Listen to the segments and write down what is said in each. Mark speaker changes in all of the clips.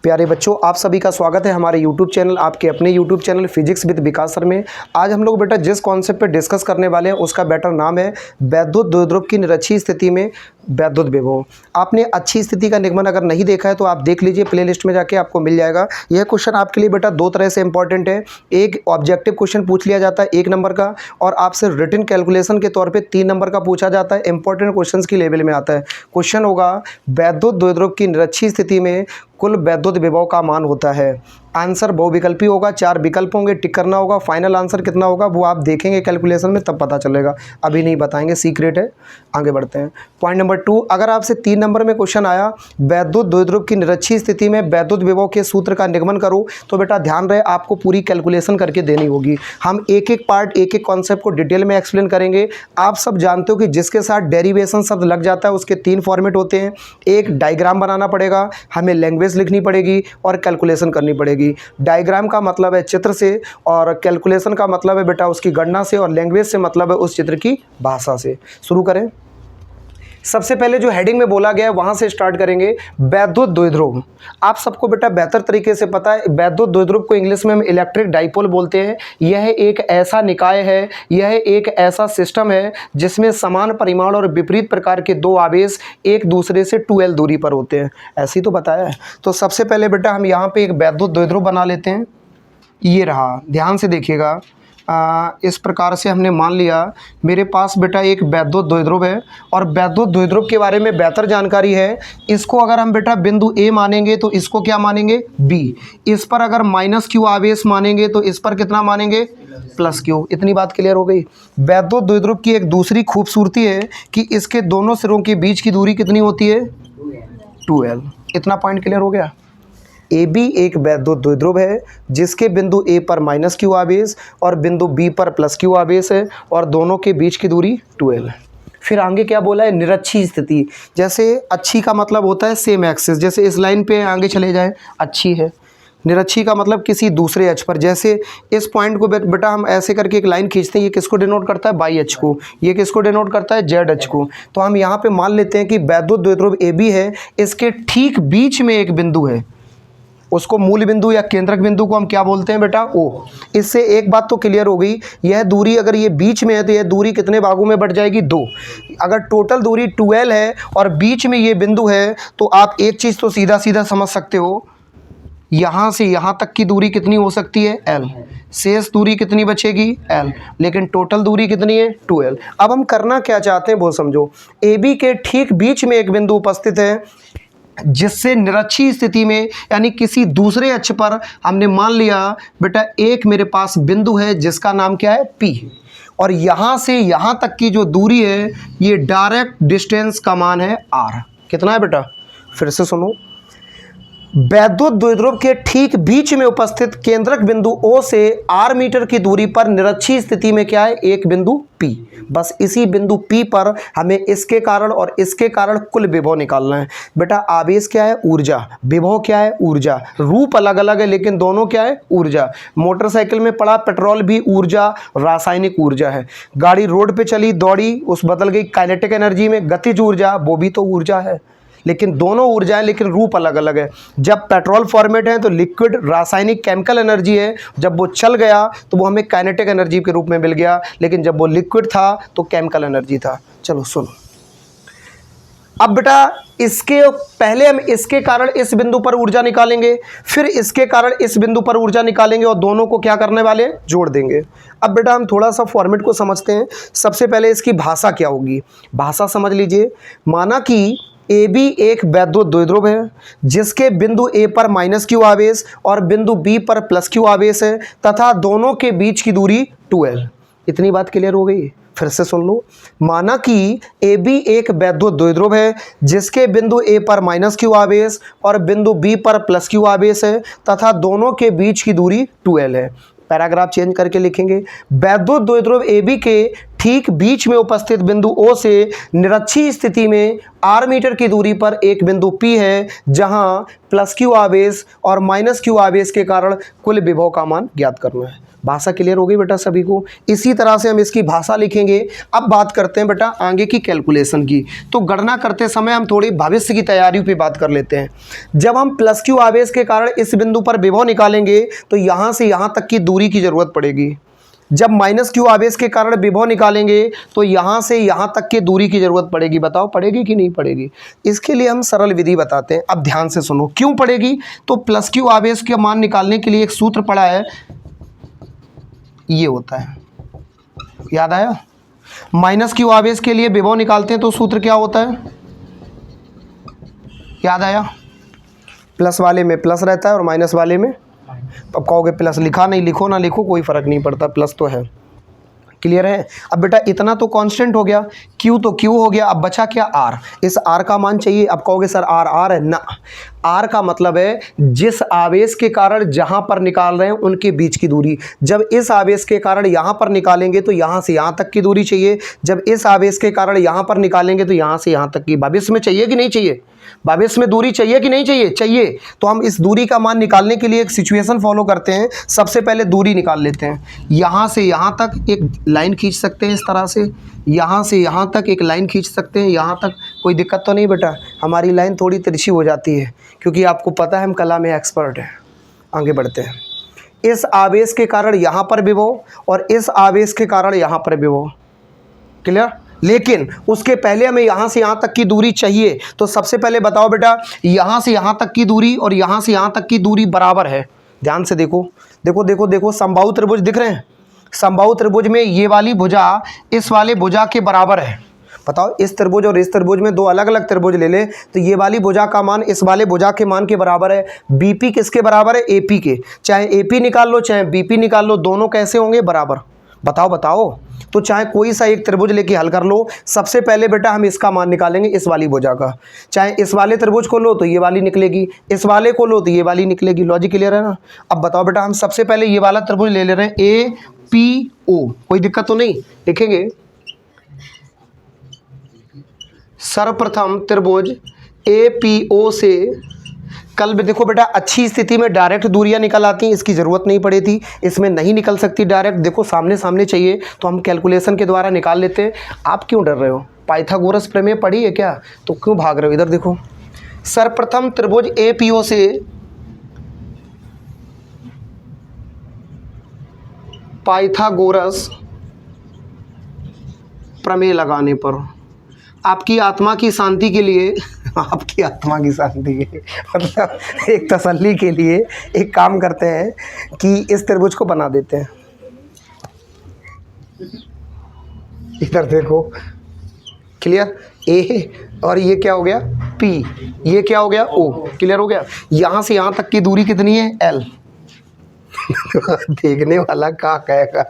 Speaker 1: प्यारे बच्चों, आप सभी का स्वागत है हमारे YouTube चैनल, आपके अपने YouTube channel physics with Vikas sir में। आज हम लोग बेटा जिस कॉन्सेप्ट पे डिस्कस करने वाले हैं उसका बेटर नाम है वैद्युत द्विध्रुव की निरक्षीय स्थिति में वैद्युत विभव। आपने अच्छी स्थिति का निगमन अगर नहीं देखा है तो आप देख लीजिए, प्लेलिस्ट में जाके आपको मिल जाएगा। यह क्वेश्चन आपके लिए बेटा दो तरह से इंपॉर्टेंट है। एक ऑब्जेक्टिव क्वेश्चन पूछ लिया जाता है 1 नंबर का, और आपसे रिटन कैलकुलेशन के तौर पर 3 नंबर का पूछा जाता है। इंपॉर्टेंट क्वेश्चन की लेवल में आता है। क्वेश्चन होगा वैद्युत द्विध्रुव की निरक्षीय स्थिति में कुल वैद्युत विभव का मान होता है। आंसर बहुविकल्पी होगा, 4 विकल्प होंगे, टिक करना होगा। फाइनल आंसर कितना होगा वो आप देखेंगे कैलकुलेशन में, तब पता चलेगा, अभी नहीं बताएंगे, सीक्रेट है। आगे बढ़ते हैं। पॉइंट नंबर 2, अगर आपसे 3 नंबर में क्वेश्चन आया वैद्युत द्विध्रुव की निरक्षीय स्थिति में वैद्युत विभव के सूत्र का निगमन करो, तो बेटा ध्यान रहे आपको पूरी कैलकुलेशन करके देनी होगी। हम एक एक पार्ट, एक एक कॉन्सेप्ट को डिटेल में एक्सप्लेन करेंगे। आप सब जानते हो कि जिसके साथ डेरिवेशन शब्द लग जाता है उसके 3 फॉर्मेट होते हैं। एक डायग्राम बनाना पड़ेगा, हमें लैंग्वेज लिखनी पड़ेगी और कैलकुलेशन करनी पड़ेगी। डायग्राम का मतलब है चित्र से, और कैलकुलेशन का मतलब है बेटा उसकी गणना से, और लैंग्वेज से मतलब है उस चित्र की भाषा से। शुरू करें। सबसे पहले जो हेडिंग में बोला गया है वहां से स्टार्ट करेंगे। वैद्युत द्विध्रुव, आप सबको बेटा बेहतर तरीके से पता है, वैद्युत द्विध्रुव को इंग्लिश में हम इलेक्ट्रिक डाइपोल बोलते हैं। यह एक ऐसा निकाय है, यह एक ऐसा सिस्टम है जिसमें समान परिमाण और विपरीत प्रकार के 2 आवेश एक दूसरे से 2l दूरी पर होते हैं। ऐसे ही तो बताया है। तो सबसे पहले बेटा हम यहाँ पे एक वैद्युत द्विध्रुव बना लेते हैं। ये रहा, ध्यान से देखिएगा। इस प्रकार से हमने मान लिया मेरे पास बेटा एक वैद्युत द्विध्रुव है, और वैद्युत द्विध्रुव के बारे में बेहतर जानकारी है। इसको अगर हम बेटा बिंदु A मानेंगे तो इसको क्या मानेंगे B। इस पर अगर -q आवेश मानेंगे तो इस पर कितना मानेंगे +q। इतनी बात क्लियर हो गई। वैद्युत द्विध्रुव की एक दूसरी खूबसूरती है कि इसके दोनों सिरों के बीच की दूरी कितनी होती है 2l। इतना पॉइंट क्लियर हो गया। AB एक वैद्युत द्विध्रुव है जिसके बिंदु A पर -q आवेश और बिंदु B पर +q आवेश है, और दोनों के बीच की दूरी 2l है। फिर आगे क्या बोला है, निरक्षीय स्थिति। जैसे अच्छी का मतलब होता है सेम एक्सिस, जैसे इस लाइन पे आगे चले जाएं अच्छी है। निरक्षीय का मतलब किसी दूसरे अक्ष पर, जैसे इस पॉइंट को बेटा हम ऐसे करके एक लाइन खींचते हैं। ये किसको डिनोट करता है, बाई अक्ष को। ये किसको डिनोट करता है, जेड अक्ष को। तो हम यहाँ पे मान लेते हैं कि वैद्युत द्विध्रुव AB है, इसके ठीक बीच में एक बिंदु है, उसको मूल बिंदु या केंद्रक बिंदु को हम क्या बोलते हैं बेटा, O। इससे एक बात तो क्लियर हो गई, यह दूरी अगर ये बीच में है तो यह दूरी कितने भागों में बढ़ जाएगी, 2। अगर टोटल दूरी 2l है और बीच में ये बिंदु है, तो आप एक चीज़ तो सीधा सीधा समझ सकते हो, यहाँ से यहाँ तक की दूरी कितनी हो सकती है, l। शेष दूरी कितनी बचेगी, l, लेकिन टोटल दूरी कितनी है 2l। अब हम करना क्या चाहते हैं वो समझो। AB के ठीक बीच में एक बिंदु उपस्थित है जिससे निरक्षीय स्थिति में यानी किसी दूसरे अक्ष पर हमने मान लिया बेटा एक मेरे पास बिंदु है जिसका नाम क्या है P, और यहाँ से यहाँ तक की जो दूरी है ये डायरेक्ट डिस्टेंस का मान है R। कितना है बेटा, फिर से सुनो। वैद्युत द्विध्रुव के ठीक बीच में उपस्थित केंद्रक बिंदु O से R मीटर की दूरी पर निरक्षीय स्थिति में क्या है, एक बिंदु P। बस इसी बिंदु P पर हमें इसके कारण और इसके कारण कुल विभव निकालना है। बेटा आवेश क्या है, ऊर्जा, विभव क्या है, ऊर्जा। रूप अलग अलग है लेकिन दोनों क्या है, ऊर्जा। मोटरसाइकिल में पड़ा पेट्रोल भी ऊर्जा, रासायनिक ऊर्जा है। गाड़ी रोड पे चली दौड़ी, उस बदल गई काइनेटिक एनर्जी में, गतिज ऊर्जा, वो भी तो ऊर्जा है। लेकिन दोनों ऊर्जाएं, लेकिन रूप अलग अलग है। जब पेट्रोल फॉर्मेट है तो लिक्विड रासायनिक केमिकल एनर्जी है, जब वो चल गया तो वो हमें काइनेटिक एनर्जी के रूप में मिल गया, लेकिन जब वो लिक्विड था तो केमिकल एनर्जी था। चलो सुनो, अब बेटा इसके पहले हम इसके कारण इस बिंदु पर ऊर्जा निकालेंगे, फिर इसके कारण इस बिंदु पर ऊर्जा निकालेंगे, और दोनों को क्या करने वाले हैं, जोड़ देंगे। अब बेटा हम थोड़ा सा फॉर्मेट को समझते हैं। सबसे पहले इसकी भाषा क्या होगी, भाषा समझ लीजिए। माना कि AB एक वैद्युत द्विध्रुव है जिसके बिंदु A पर -q आवेश और बिंदु B पर +q आवेश है, तथा दोनों के बीच की दूरी 2l। इतनी बात क्लियर हो गई, फिर से सुन लो। माना कि AB एक वैद्युत द्विध्रुव है जिसके बिंदु A पर -q आवेश और बिंदु B पर +q आवेश है, तथा दोनों के बीच की दूरी 2l है। पैराग्राफ चेंज करके लिखेंगे। वैद्युत द्विध्रुव AB के ठीक बीच में उपस्थित बिंदु O से निरक्षीय स्थिति में R मीटर की दूरी पर एक बिंदु P है जहां +q आवेश और -q आवेश के कारण कुल विभव का मान ज्ञात करना है। भाषा क्लियर हो गई बेटा सभी को। इसी तरह से हम इसकी भाषा लिखेंगे। अब बात करते हैं बेटा आगे की कैलकुलेशन की। तो गणना करते समय हम थोड़ी भविष्य की तैयारियों पे बात कर लेते हैं। जब हम प्लस क्यू आवेश के कारण इस बिंदु पर विभव निकालेंगे तो यहाँ से यहाँ तक की दूरी की जरूरत पड़ेगी। जब माइनस क्यू आवेश के कारण विभव निकालेंगे तो यहाँ से यहाँ तक की दूरी की जरूरत पड़ेगी। बताओ पड़ेगी कि नहीं पड़ेगी? इसके लिए हम सरल विधि बताते हैं। अब ध्यान से सुनो क्यों पड़ेगी। तो प्लस क्यू आवेश के मान निकालने के लिए एक सूत्र पड़ा है, ये होता है, याद आया? माइनस क्यू आवेश के लिए विभव निकालते हैं तो सूत्र क्या होता है, याद आया? प्लस वाले में प्लस रहता है और माइनस वाले में, अब कहोगे प्लस लिखा नहीं, लिखो ना लिखो कोई फ़र्क नहीं पड़ता, प्लस तो है। क्लियर है? अब बेटा इतना तो कांस्टेंट हो गया, क्यू तो क्यू हो गया, अब बचा क्या आर। इस आर का मान चाहिए। अब कहोगे सर आर आर है ना, आर का मतलब है जिस आवेश के कारण जहां पर निकाल रहे हैं उनके बीच की दूरी। जब इस आवेश के कारण यहां पर निकालेंगे तो यहां से यहां तक की दूरी चाहिए। जब इस आवेश के कारण यहां पर निकालेंगे तो यहां से यहां तक की। भविष्य में चाहिए कि नहीं चाहिए? भविष्य में दूरी चाहिए कि नहीं चाहिए? चाहिए। तो हम इस दूरी का मान निकालने के लिए एक सिचुएशन फॉलो करते हैं। सबसे पहले दूरी निकाल लेते हैं। यहाँ से यहाँ तक एक लाइन खींच सकते हैं इस तरह से, यहाँ से यहाँ तक एक लाइन खींच सकते हैं, यहाँ तक। कोई दिक्कत तो नहीं बेटा? हमारी लाइन थोड़ी तिरछी हो जाती है क्योंकि आपको पता है हम कला में एक्सपर्ट हैं। आगे बढ़ते हैं। इस आवेश के कारण यहाँ पर विभव और इस आवेश के कारण यहाँ पर विभव। क्लियर? लेकिन उसके पहले हमें यहाँ से यहाँ तक की दूरी चाहिए। तो सबसे पहले बताओ बेटा, यहाँ से यहाँ तक की दूरी और यहाँ से यहाँ तक की दूरी बराबर है। ध्यान से देखो, देखो देखो देखो, समबाहु त्रिभुज दिख रहे हैं? समबाहु त्रिभुज में ये वाली भुजा इस वाले भुजा के बराबर है। बताओ इस त्रिभुज और इस त्रिभुज में दो अलग अलग त्रिभुज ले ले तो ये वाली भुजा का मान इस वाले भुजा के मान के बराबर है। बीपी किसके बराबर है? एपी के। चाहे एपी निकाल लो चाहे बीपी निकाल लो, दोनों कैसे होंगे? बराबर। बताओ बताओ। तो चाहे कोई सा एक त्रिभुज लेके हल कर लो। सबसे पहले बेटा हम इसका मान निकालेंगे, इस वाली भुजा का। चाहे इस वाले त्रिभुज को लो तो ये वाली निकलेगी, इस वाले को लो तो ये वाली निकलेगी। लॉजिक क्लियर है ना? अब बताओ बेटा, हम सबसे पहले ये वाला त्रिभुज ले रहे हैं, ए पी ओ। कोई दिक्कत तो नहीं? लिखेंगे सर्वप्रथम त्रिभुज ए पी ओ से कल भी देखो बेटा अच्छी स्थिति में डायरेक्ट दूरियां निकल आती हैं, इसकी ज़रूरत नहीं पड़ी थी। इसमें नहीं निकल सकती डायरेक्ट, देखो सामने सामने चाहिए तो हम कैलकुलेशन के द्वारा निकाल लेते हैं। आप क्यों डर रहे हो? पाइथागोरस प्रमेय पढ़ी है क्या? तो क्यों भाग रहे हो? इधर देखो, सर्वप्रथम त्रिभुज ए पी ओ से पाइथागोरस प्रमेय लगाने पर आपकी आत्मा की शांति के लिए आपकी आत्मा की शांति के लिए मतलब एक तसल्ली के लिए एक काम करते हैं कि इस त्रिभुज को बना देते हैं। इधर देखो, क्लियर? ए और ये क्या हो गया? पी। ये क्या हो गया? ओ। क्लियर हो गया? यहाँ से यहाँ तक की दूरी कितनी है? एल। देखने वाला क्या कहेगा,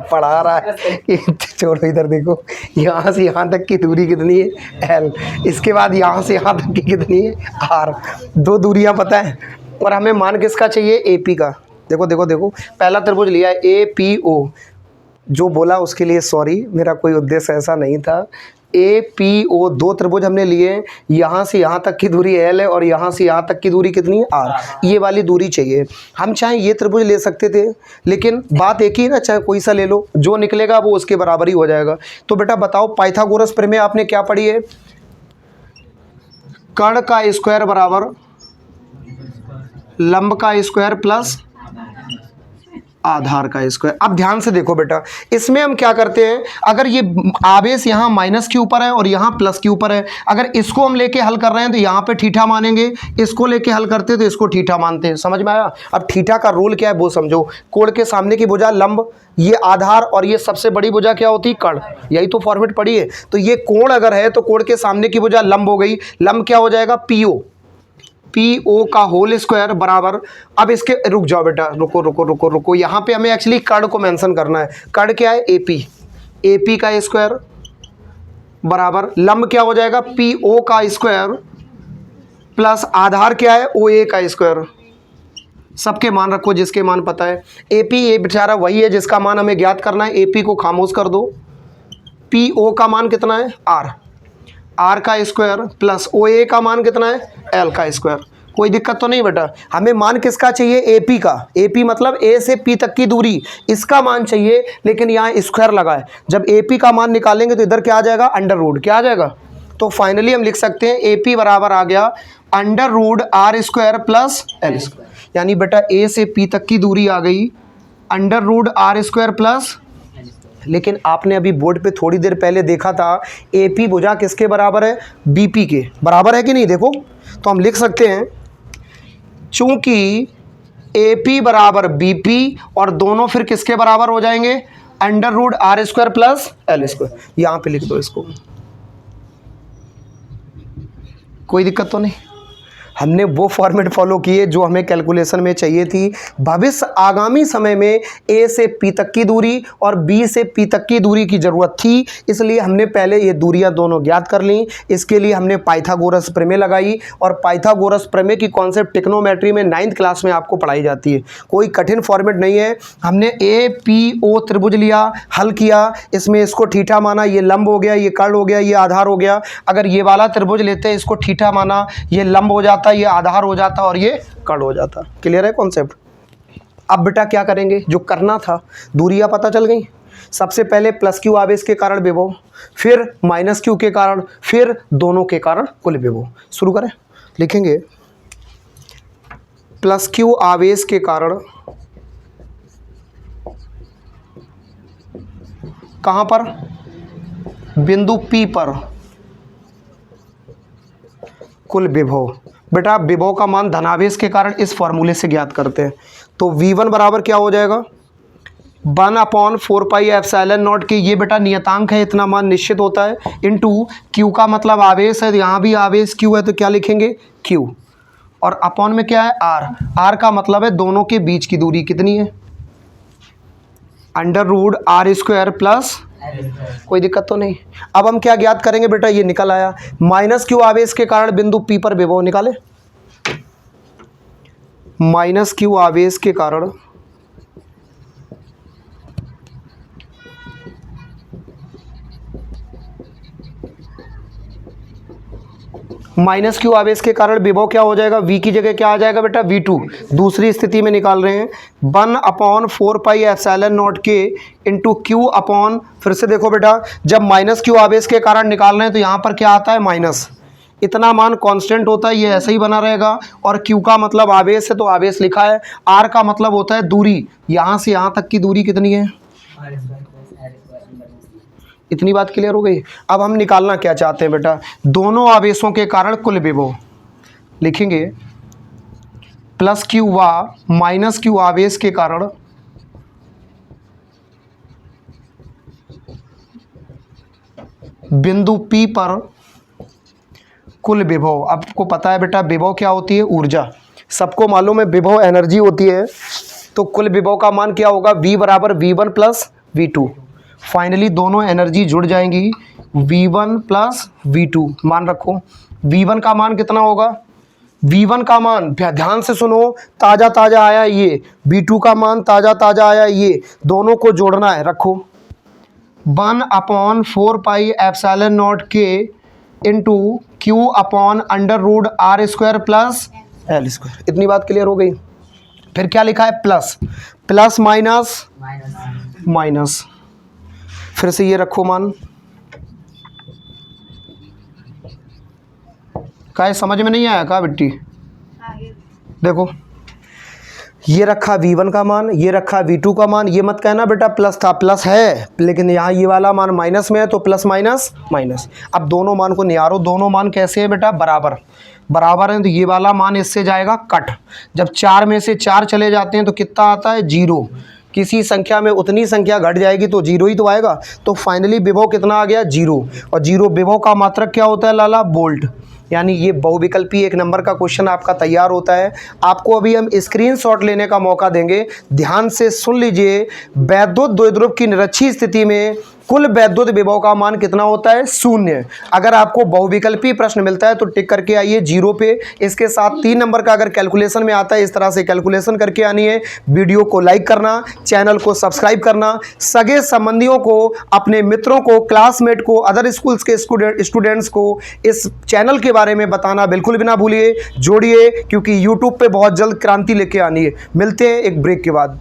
Speaker 1: पढ़ा रहा है कि छोड़ो, इधर देखो, यहाँ से यहाँ तक की दूरी कितनी है? एल। इसके बाद यहाँ से यहाँ तक की कितनी है? आर। दो दूरियां पता है और हमें मान किसका चाहिए? ए पी का। देखो देखो देखो, पहला त्रिभुज लिया है ए पी ओ। जो बोला उसके लिए सॉरी, मेरा कोई उद्देश्य ऐसा नहीं था। ए पी ओ दो त्रिभुज हमने लिए, यहाँ से यहाँ तक की दूरी एल है और यहाँ से यहाँ तक की दूरी कितनी है? आर। ये वाली दूरी चाहिए। हम चाहे ये त्रिभुज ले सकते थे लेकिन बात एक ही ना, चाहे कोई सा ले लो, जो निकलेगा वो उसके बराबर ही हो जाएगा। तो बेटा बताओ, पाइथागोरस प्रमेय आपने क्या पढ़ी है? कर्ण का स्क्वायर बराबर लंब का स्क्वायर प्लस आधार का स्क्वायर। अब ध्यान से देखो बेटा, इसमें हम क्या करते हैं, अगर ये आवेश यहाँ माइनस के ऊपर है और यहाँ प्लस के ऊपर है, अगर इसको हम लेके हल कर रहे हैं तो यहाँ पे थीटा मानेंगे, इसको लेके हल करते हैं तो इसको थीटा मानते हैं। समझ में आया? अब थीटा का रोल क्या है वो समझो। कोण के सामने की भुजा लंब, ये आधार, और ये सबसे बड़ी भुजा क्या होती है? कर्ण। यही तो फॉर्मेट पड़ी है। तो ये कोण अगर है तो कोण के सामने की भुजा लंब हो गई। लंब क्या हो जाएगा? P O. पी ओ का होल स्क्वायर बराबर, अब इसके रुक जाओ बेटा, रुको रुको रुको रुको, यहाँ पे हमें एक्चुअली कर्ण को मेंशन करना है। कर्ण क्या है? एपी। एपी का स्क्वायर बराबर लंब क्या हो जाएगा? पी ओ का स्क्वायर प्लस आधार क्या है? ओ ए का स्क्वायर। सबके मान रखो जिसके मान पता है। एपी ये बेचारा वही है जिसका मान हमें ज्ञात करना है। एपी को खामोश कर दो। पी ओ का मान कितना है? आर। आर का स्क्वायर प्लस ओ ए का मान कितना है? एल का स्क्वायर। कोई दिक्कत तो नहीं बेटा। हमें मान किसका चाहिए, एपी का। एपी मतलब ए से पी तक की दूरी, इसका मान चाहिए, लेकिन यहाँ स्क्वायर लगा है। जब एपी का मान निकालेंगे तो इधर क्या आ जाएगा, अंडर रूट। क्या आ जाएगा, तो फाइनली हम लिख सकते हैं एपी बराबर आ गया under root R square plus L square. यानी बेटा ए से पी तक की दूरी आ गई under root R square plus, लेकिन आपने अभी बोर्ड पे थोड़ी देर पहले देखा था एपी भुजा किसके बराबर है, बीपी के बराबर है कि नहीं। देखो तो हम लिख सकते हैं चूंकि एपी बराबर बीपी और दोनों फिर किसके बराबर हो जाएंगे, under root R square plus L square. यहां पे लिख दो इसको, कोई दिक्कत तो नहीं। हमने वो फॉर्मेट फॉलो किए जो हमें कैलकुलेशन में चाहिए थी। भविष्य आगामी समय में ए से पी तक की दूरी और बी से पी तक की दूरी की ज़रूरत थी, इसलिए हमने पहले ये दूरियां दोनों ज्ञात कर लीं। इसके लिए हमने पाइथागोरस प्रमेय लगाई, और पाइथागोरस प्रमेय की कॉन्सेप्ट टिग्नोमेट्री में 9th क्लास में आपको पढ़ाई जाती है। कोई कठिन फॉर्मेट नहीं है। हमने ए पी ओ त्रिभुज लिया, हल किया, इसमें इसको ठीठा माना, ये लंब हो गया, ये कर्ण हो गया, ये आधार हो गया। अगर ये वाला त्रिभुज लेते हैं, इसको ठीठा माना, ये लंब हो जाता, ये आधार हो जाता और ये कर्ण हो जाता। क्लियर है कॉन्सेप्ट। अब बेटा क्या करेंगे, जो करना था, दूरियां पता चल गई। सबसे पहले प्लस क्यू आवेश के कारण विभव, फिर माइनस क्यू के कारण, फिर दोनों के कारण कुल विभव। शुरू करें, लिखेंगे प्लस क्यू आवेश के कारण कहां पर, बिंदु P पर कुल विभव। बेटा विभव का मान धनावेश के कारण इस फॉर्मूले से ज्ञात करते हैं। तो V1 बराबर क्या हो जाएगा, 1/4 पाई एप्सिलॉन नॉट के, ये बेटा नियतांक है, इतना मान निश्चित होता है, इनटू Q का मतलब आवेश है, यहाँ भी आवेश Q है तो क्या लिखेंगे Q, और अपॉन में क्या है R। R का मतलब है दोनों के बीच की दूरी कितनी है, under root R square plus, कोई दिक्कत तो नहीं। अब हम क्या ज्ञात करेंगे बेटा, ये निकल आया माइनस क्यू आवेश के कारण बिंदु P पर विभव निकाले। माइनस क्यू आवेश के कारण माइनस क्यू आवेश के कारण विभव क्या हो जाएगा, V की जगह क्या आ जाएगा बेटा V2। दूसरी स्थिति में निकाल रहे हैं 1/4 पाई एप्सिलॉन नॉट के इंटू Q अपॉन, फिर से देखो बेटा, जब माइनस क्यू आवेश के कारण निकाल रहे हैं तो यहाँ पर क्या आता है माइनस, इतना मान कांस्टेंट होता है, ये ऐसे ही बना रहेगा, और Q का मतलब आवेश है तो आवेश लिखा है, R का मतलब होता है दूरी, यहाँ से यहाँ तक की दूरी कितनी है, इतनी बात क्लियर हो गई। अब हम निकालना क्या चाहते हैं बेटा, दोनों आवेशों के कारण कुल विभव। लिखेंगे प्लस क्यू व माइनस क्यू आवेश के कारण बिंदु P पर कुल विभव। आपको पता है बेटा विभव क्या होती है, ऊर्जा। सबको मालूम है विभव एनर्जी होती है, तो कुल विभव का मान क्या होगा, V बराबर V1 प्लस V2। फाइनली दोनों एनर्जी जुड़ जाएंगी, V1 प्लस V2। मान रखो V1 का मान कितना होगा, V1 का मान ध्यान से सुनो, ताज़ा ताज़ा आया ये, V2 का मान ताज़ा ताज़ा आया ये, दोनों को जोड़ना है। रखो 1/4 पाई एप्सिलॉन नॉट के into Q upon under root R square plus L square. इतनी बात क्लियर हो गई। फिर क्या लिखा है, प्लस प्लस माइनस माइनस, फिर से ये रखो मान, क्या समझ में नहीं आया, कहा बिट्टी, देखो ये रखा V1 का मान, ये रखा V2 का मान। ये मत कहना बेटा प्लस था, प्लस है, लेकिन यहाँ ये वाला मान माइनस में है तो प्लस माइनस माइनस। अब दोनों मान को निहारो, दोनों मान कैसे हैं बेटा, बराबर बराबर हैं, तो ये वाला मान इससे जाएगा कट। जब 4 में से 4 चले जाते हैं तो कितना आता है, 0। किसी संख्या में उतनी संख्या घट जाएगी तो 0 ही तो आएगा। तो फाइनली विभव कितना आ गया, 0। और 0 विभव का मात्रक क्या होता है लाला, वोल्ट। यानी ये बहुविकल्पी 1 नंबर का क्वेश्चन आपका तैयार होता है। आपको अभी हम स्क्रीनशॉट लेने का मौका देंगे, ध्यान से सुन लीजिए। वैद्युत द्विध्रुव की निरक्षीय स्थिति में कुल वैद्युत विभव का मान कितना होता है? 0। अगर आपको बहुविकल्पी प्रश्न मिलता है तो टिक करके आइए 0 पे। इसके साथ 3 नंबर का अगर कैलकुलेशन में आता है, इस तरह से कैलकुलेशन करके आनी है। वीडियो को लाइक करना, चैनल को सब्सक्राइब करना, सगे संबंधियों को, अपने मित्रों को, क्लासमेट को, अदर स्कूल्स के स्टूडेंट्स को इस चैनल के बारे में बताना बिल्कुल भी ना भूलिए। जोड़िए, क्योंकि यूट्यूब पे बहुत जल्द क्रांति लेके आनी है। मिलते हैं एक ब्रेक के बाद।